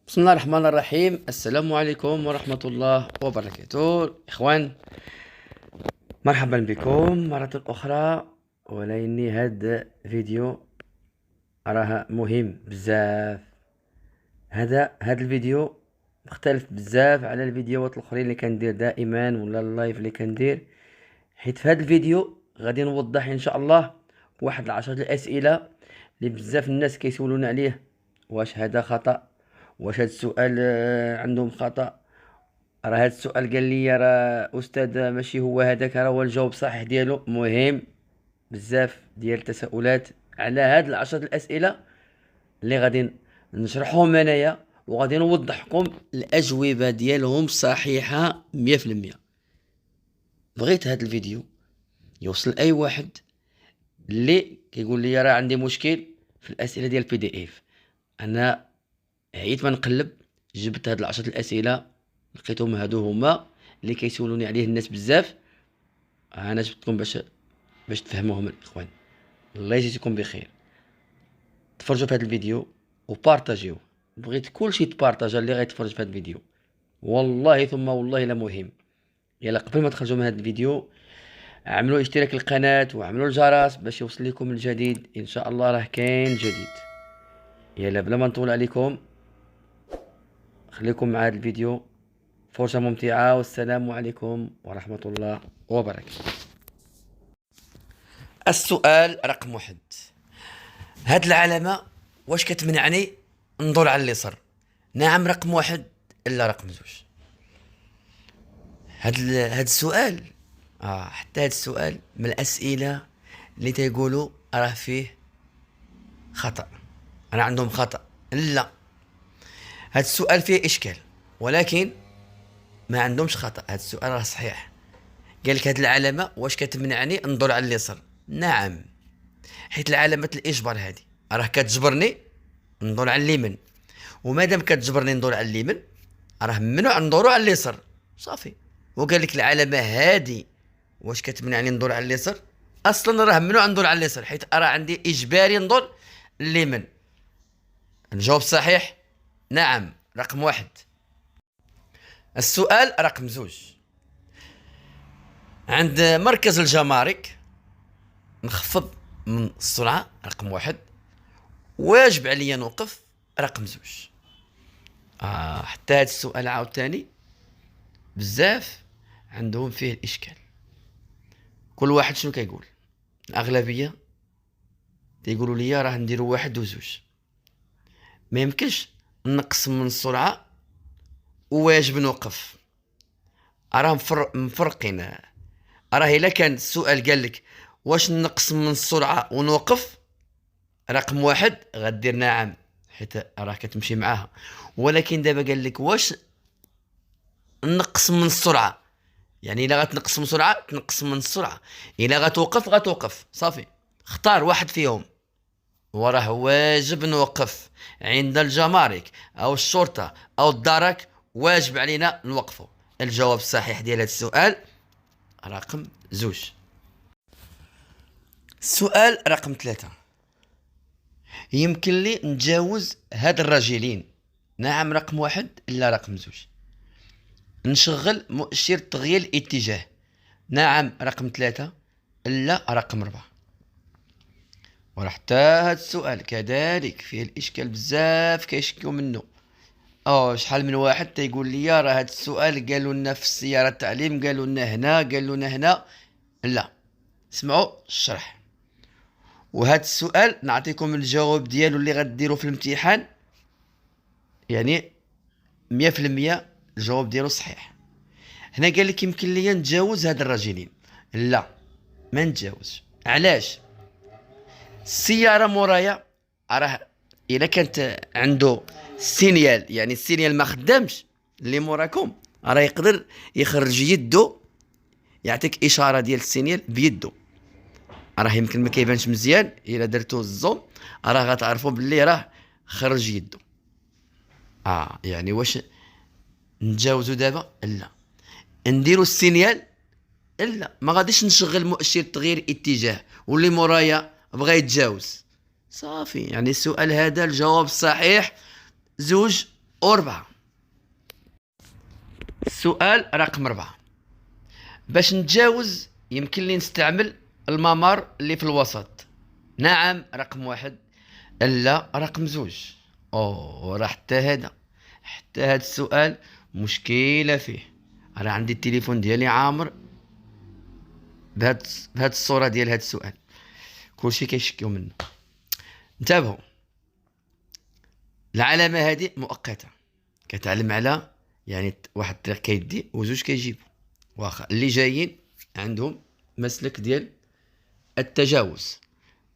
بسم الله الرحمن الرحيم. السلام عليكم ورحمة الله وبركاته إخوان، مرحبا بكم مرة أخرى. ولكني هاد فيديو راه مهم بزاف. هاد الفيديو مختلف بزاف على الفيديوهات الاخرين اللي كندير دائما ولا اللايف اللي كندير، حيت في هاد الفيديو غادي نوضح ان شاء الله واحد العشرة الاسئله اللي بزاف الناس كيسولونا عليه. واش هذا خطأ؟ واش هاد السؤال عندهم خطأ؟ راه هاد السؤال قال لي راه استاذ ماشي هو هذاك، راه هو الجواب صحيح ديالو. مهم بزاف ديال التساؤلات على هاد العشرة الاسئله اللي غادي نشرحهم انايا، وغادي نوضحكم الاجوبه ديالهم صحيحه 100%. بغيت هاد الفيديو يوصل لاي واحد اللي كيقول لي راه عندي مشكل في الاسئله ديال البي دي اف. انا عييت ما نقلب، جبت هاد العشرة الاسئله، لقيتهم هادو هما اللي كيسولوني عليه الناس بزاف. انا جبتكم باش تفهموهم الاخوان. الله يجزيكم بخير. تفرجوا في هذا الفيديو وبارطاجيوه. بغيت كلشي تبارطاجا اللي غيتفرج في هذا الفيديو، والله ثم والله لا مهم. يلا قبل ما تخرجوا من هذا الفيديو عملوا اشتراك القناة وعملوا الجرس باش يوصل لكم الجديد ان شاء الله. راه كاين جديد. يلا بلا ما نطول عليكم، خليكم مع هذا الفيديو. فرصة ممتعة، والسلام عليكم ورحمة الله وبركاته. السؤال رقم واحد: هاد العلامة واش كتمنعني ندور على اليسار؟ نعم رقم واحد، الا رقم زوج. هاد السؤال حتى هاد السؤال من الاسئله اللي تيقولوا راه فيه خطا، انا عندهم خطا. لا، هاد السؤال فيه اشكال، ولكن ما عندهمش خطا. هاد السؤال راه صحيح. قال لك هاد العلامه واش كتمنعني ندور على اليسار؟ نعم، حيت العلامه الاجبار هادي راه كتجبرني ندور على اليمين، ومادام كتجبرني ندور على اليمين راه ممنوع ندورو على اليسار. صافي. وقال لك العلامه هادي واش كتمنعني ندور على اليسار؟ اصلا راه ممنوع ندور على اليسار، حيت راه عندي اجباري ندور اليمين. الجواب صحيح نعم رقم واحد. السؤال رقم زوج: عند مركز الجمارك نخفض من السرعه رقم واحد، واجب عليا نوقف رقم زوج. حتى هذا السؤال عاوتاني بزاف عندهم فيه الاشكال. كل واحد شنو كيقول؟ الاغلبيه تيقولوا لي راه نديرو واحد وزوج، ما يمكنش نقص من السرعه وواجب نوقف. راه مفرقين. راه الا كان السؤال قال لك واش نقص من السرعه ونوقف رقم واحد، غدير نعم حيت راه كتمشي معاها. ولكن دابا قال لك واش نقص من السرعه، يعني الا غتنقص من السرعه تنقص من السرعه، الا غتوقف غتوقف. صافي، اختار واحد فيهم. وراه واجب نوقف عند الجمارك او الشرطه او الدرك، واجب علينا نوقفه. الجواب الصحيح ديال هذا السؤال رقم زوج. السؤال رقم ثلاثة: يمكن لي نتجاوز هاد الرجلين؟ نعم رقم واحد، لا رقم زوج. نشغل مؤشر تغيير الاتجاه؟ نعم رقم ثلاثة، لا رقم أربعة. وراه حتى هاد السؤال كذلك فيه الإشكال، بزاف كيشكيو منه. شحال من واحد تيقول لي راه هاد السؤال قالوا لنا في السيارة التعليم، قالوا لنا هنا، قالوا لنا هنا. لا، سمعوا الشرح. وهاد السؤال نعطيكم الجواب ديالو اللي غديروا في الامتحان، يعني 100% الجواب ديالو صحيح. هنا قال لك يمكن لي نتجاوز هاد الرجلين. لا، ما نتجاوزش. علاش؟ السيارة مورايا راه الا كانت عنده سينيال، يعني السينيال ما خدامش اللي موراكم، راه يقدر يخرج يدو، يعطيك اشاره ديال السينيال بيدو. راه يمكن ما كيبانش مزيان، الا درتو الزوم راه غتعرفوا باللي راه خرج يدو. يعني واش نتجاوزو دابا؟ لا. نديرو السينيال؟ لا، ما غاديش نشغل مؤشر تغيير اتجاه واللي مورايا بغا يتجاوز. صافي، يعني السؤال هذا الجواب الصحيح زوج 4. السؤال رقم 4. باش نتجاوز يمكن لي نستعمل الممر اللي في الوسط. نعم رقم 1، لا رقم 2. راه حتى هذا السؤال مشكلة فيه. راه عندي التليفون ديالي عامر بهاد الصورة ديال هاد السؤال، كلشي كيشكيو منه. انتبهوا، العلامة هذه مؤقتة، كتعلم على يعني واحد الطريق كيدي وزوج كيجيبو، واخا اللي جايين عندهم مسلك ديال التجاوز،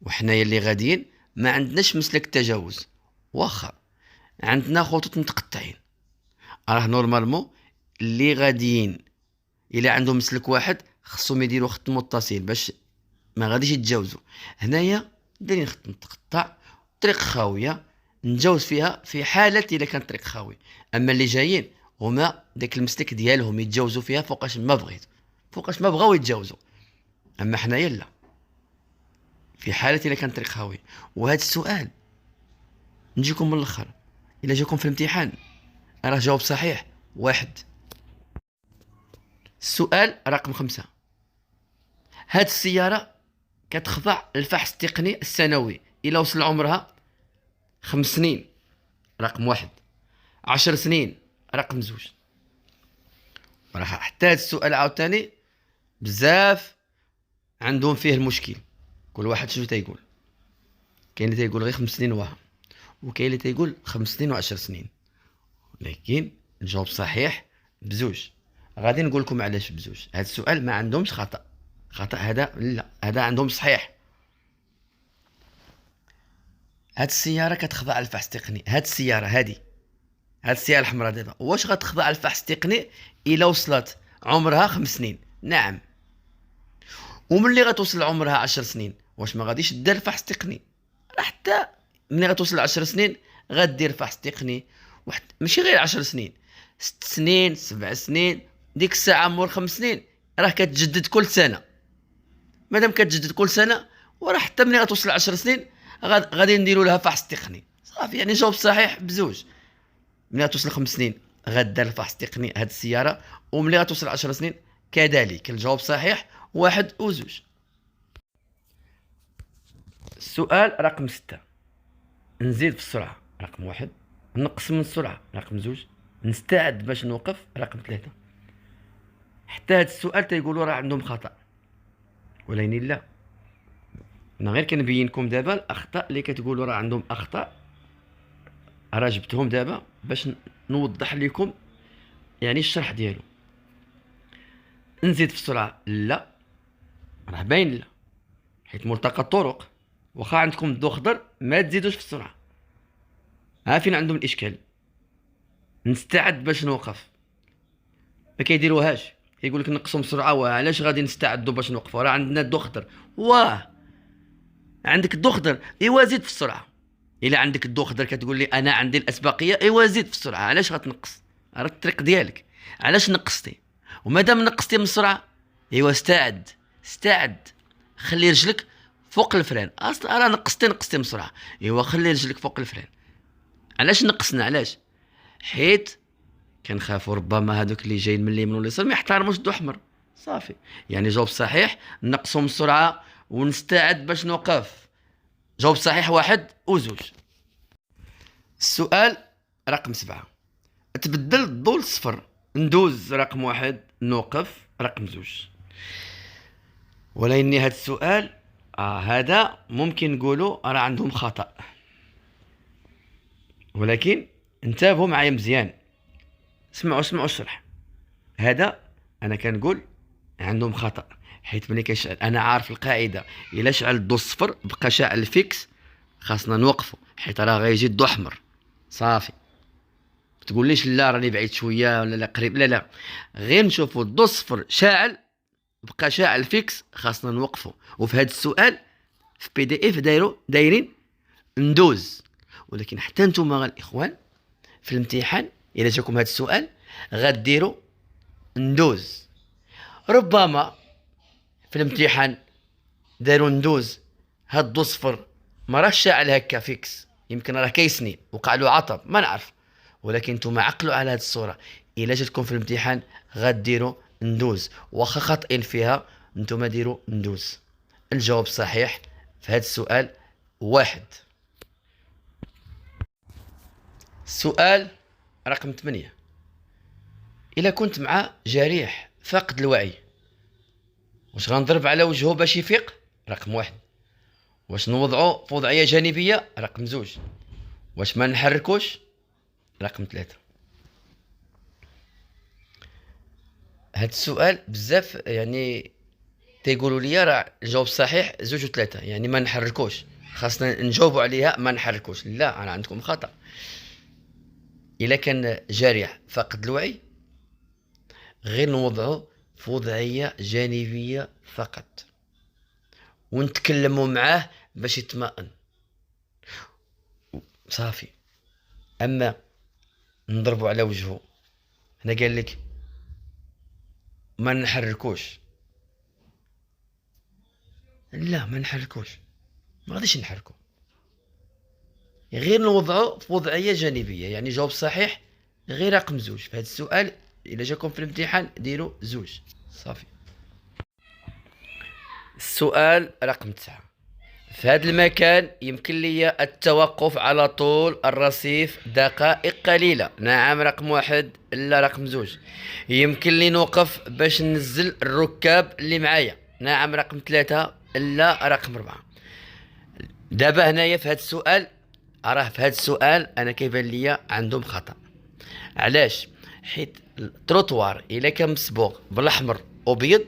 وحنايا اللي غاديين ما عندناش مسلك التجاوز، واخا عندنا خطوط متقطعين. راه نورمالمون اللي غاديين الا عندهم مسلك واحد خصهم يديروا خط متصل باش ما غاديش يتجاوزوا. هنايا دايرين خط متقطع، طريق خاويه نتجاوز فيها في حاله الا كان طريق خاوي. اما اللي جايين هما داك المسلك ديالهم يتجاوزوا فيها فوقاش ما بغيت، فوقاش ما بغاو يتجاوزوا. اما حنايا لا، في حاله الا كان طريق خاوي. وهذا السؤال نجيكم من الاخر، الا جاكم في الامتحان راه جواب صحيح 1. السؤال رقم 5. هاد السيارة كتخضع للفحص التقني السنوي إلا وصل عمرها 5 سنين، رقم 1. 10 سنين، رقم 2. راه حتى هاد السؤال عاوتاني بزاف عندهم فيه المشكل. كل واحد شنو تيقول، كاين اللي تيقول غير 5 سنين واه، وكاين اللي تيقول 5 سنين و10 سنين. لكن الجواب صحيح بزوج. غادي نقول لكم علاش بزوج. هذا السؤال ما عندهمش خطأ هذا لا، هذا عندهم صحيح. هاد السياره كتخضع للفحص التقني. هاد السياره هاد السياره الحمراء دابا واش غتخضع للفحص التقني الا وصلت عمرها 5 سنين؟ نعم. وملي غتوصل عمرها 10 سنين واش ما غاديش دير الفحص التقني؟ راه حتى ملي غتوصل 10 سنين غدير فحص تقني. ماشي غير 10 سنين، 6 سنين، 7 سنين، ديك الساعه مور 5 سنين راه كتجدد كل سنه. مادام كتجدد كل سنه وراه حتى ملي غتوصل 10 سنين غادي نديروا لها فحص تقني صافي. يعني جواب صحيح بزوج. ملي غتوصل 5 سنين غدار الفحص التقني هاد السياره، وملي غتوصل 10 سنين كذلك. الجواب صحيح 1 و 2. السؤال رقم 6. نزيد في السرعه رقم 1، نقص من السرعه رقم 2، نستعد باش نوقف رقم 3. حتى هاد السؤال تيقولوا راه عندهم خطأ، ولكن لا، انا غير كنبين لكم دابا الاخطاء اللي كتقولوا راه عندهم اخطاء، راه جبتهم دابا باش نوضح لكم يعني الشرح ديالو. نزيد في السرعه لا، راه باين لا، حيت ملتقى الطرق واخا عندكم الضوء خضر ما تزيدوش في السرعه. ها فين عندهم الاشكال. نستعد باش نوقف ما كيديروهاش، كيقول لك نقصوا السرعه. وعلاش غادي نستعدوا باش نوقفوا؟ راه عندنا الضوء خضر. عندك الضوء خضر، ايوا زيد في السرعه. الا عندك الضوء خضر كتقول لي انا عندي الاسبقيه، ايوا زيد في السرعه. علاش غتنقص؟ راه الطريق ديالك. علاش نقصتي؟ ومادام نقصتي من السرعه ايوا استعد، خلي رجلك فوق الفران. اصلا راه نقصتي من السرعه، ايوا خلي رجلك فوق الفران. علاش نقصنا؟ علاش؟ حيت كنخافوا ربما هذوك اللي جايين من اليمين واليسار ما يحترموش الضوء احمر صافي. يعني جواب صحيح نقصوا من السرعه ونستعد باش نوقف. جواب صحيح 1 و 2. السؤال رقم 7. تبدل الضوء للصفر، ندوز رقم 1، نوقف رقم 2. ولكن هذا السؤال هذا ممكن نقولوا راه عندهم خطأ، ولكن انتبهوا معايا مزيان، اسمعوا الشرح. هذا انا كنقول عندهم خطأ، حيت ملي كيشعل انا عارف القاعده، الا شعل الضوء الصفر بقى شاعل فيكس خاصنا نوقفوا، حيت راه غيجي الضوء احمر صافي. ما تقوليش لا راني بعيد شويه ولا لا قريب، لا غير نشوفوا الضوء الصفر شاعل بقى شاعل فيكس خاصنا نوقفوا. وفي هذا السؤال في PDF دايرين ندوز. ولكن حتى نتوما الاخوان في الامتحان الا جاكم هذا السؤال غديروا ندوز. ربما في الامتحان داروا ندوز هاد الضو صفر ما راهش شاعل هكا فيكس، يمكن راه كيسني وقع له عطب ما نعرف، ولكن نتوما عقلوا على هذه الصوره. الا جاتكم في الامتحان غديروا ندوز، واخا خاطئين فيها نتوما ديروا ندوز. الجواب الصحيح في هذا السؤال واحد. السؤال رقم 8. إلا كنت مع جريح فاقد الوعي، واش غنضرب على وجهه باش يفيق؟ رقم 1. واش نوضعو في وضعية جانبية؟ رقم 2. واش ما نحركوش؟ رقم 3. هاد السؤال بزاف يعني تيقولوا لي راه الجواب الصحيح 2 و 3، يعني ما نحركوش. خاصنا نجاوبوا عليها ما نحركوش. لا، انا عندكم خطأ. الا كان جارح فاقد الوعي غير نوضعه في وضعية جانبية فقط، ونتكلموا معاه باش يطمئن صافي. اما نضربوا على وجهه، هنا قال لك ما نحركوش. لا، ما نحركوش، ما غاديش نحركو، غير نوضعه في وضعية جانبية. يعني جواب صحيح غير رقم 2 في هذا السؤال. إلا جاكم في الامتحان ديروا 2 صافي. السؤال رقم 9. في هذا المكان يمكن لي التوقف على طول الرصيف دقائق قليلة. نعم رقم 1. لا رقم 2. يمكن لي نوقف باش ننزل الركاب اللي معايا. نعم رقم 3. لا رقم 4. دابا هنايا في هذا السؤال، راه في هذا السؤال انا كيبان ليا عندهم خطأ. علاش؟ حيت التروطوار الا كان مسبوغ بالاحمر وبيض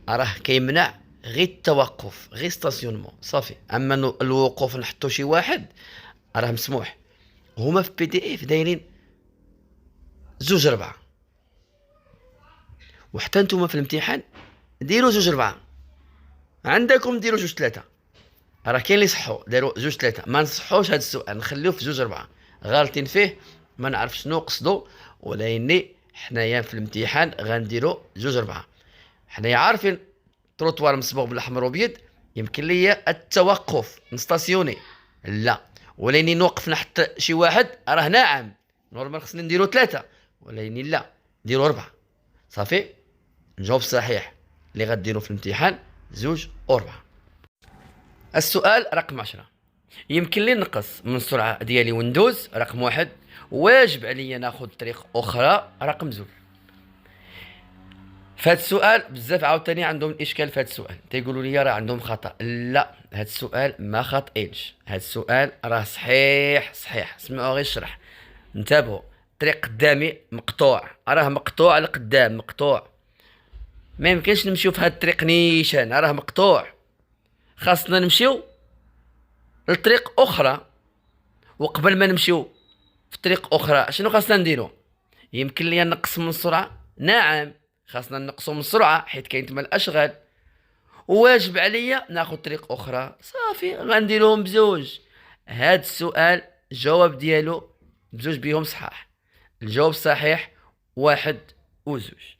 راه كيمنع غير التوقف، غير ستاسيونمون صافي. اما الوقوف نحطو شي واحد راه مسموح. هما في بي دي اف دايرين 2 4، وحتى نتوما في الامتحان ديروا 2 4. عندكم ديروا 2 3. راه كاين اللي صحوا داروا 2 3. ما نصحوش هذا السؤال، نخليوه في 2 4. غالطين فيه، ما نعرف شنو قصدوا، ولكن حنايا في الامتحان غنديروا 2 4. حنايا عارفين تروطوار مسبوغ بالاحمر وابيض يمكن ليا التوقف نستاسيوني. لا، ولكن نوقف نحط شي واحد راه ناعم. نورمال خصني نديرو 3، ولكن لا، نديرو 4 صافي. الجواب الصحيح اللي غديرو في الامتحان 2 و 4. السؤال رقم 10. يمكن لي نقص من السرعة ديالي وندوز. رقم 1. واجب عليا ناخذ طريق أخرى. رقم 2. في هذا السؤال بزاف عاوتاني عندهم الاشكال في هذا السؤال، تيقولوا لي راه عندهم خطا. لا، هذا السؤال ما خاطئينش، هذا السؤال راه صحيح. اسمعوا غير الشرح، انتبهوا. الطريق قدامي مقطوع، راه مقطوع لقدام، مقطوع. ما يمكنش نمشيو في هذا الطريق نيشان، راه مقطوع. خاصنا نمشيو لطريق اخرى. وقبل ما نمشيو في طريق اخرى شنو خاصنا نديرو؟ يمكن لي نقص من السرعه. نعم، خاصنا نقصوا من السرعه حيت كاين تما الاشغال. وواجب عليا ناخذ طريق اخرى صافي، غنديرهم بزوج. هاد السؤال الجواب ديالو بزوج بيهم صحاح. الجواب الصحيح 1 و 2.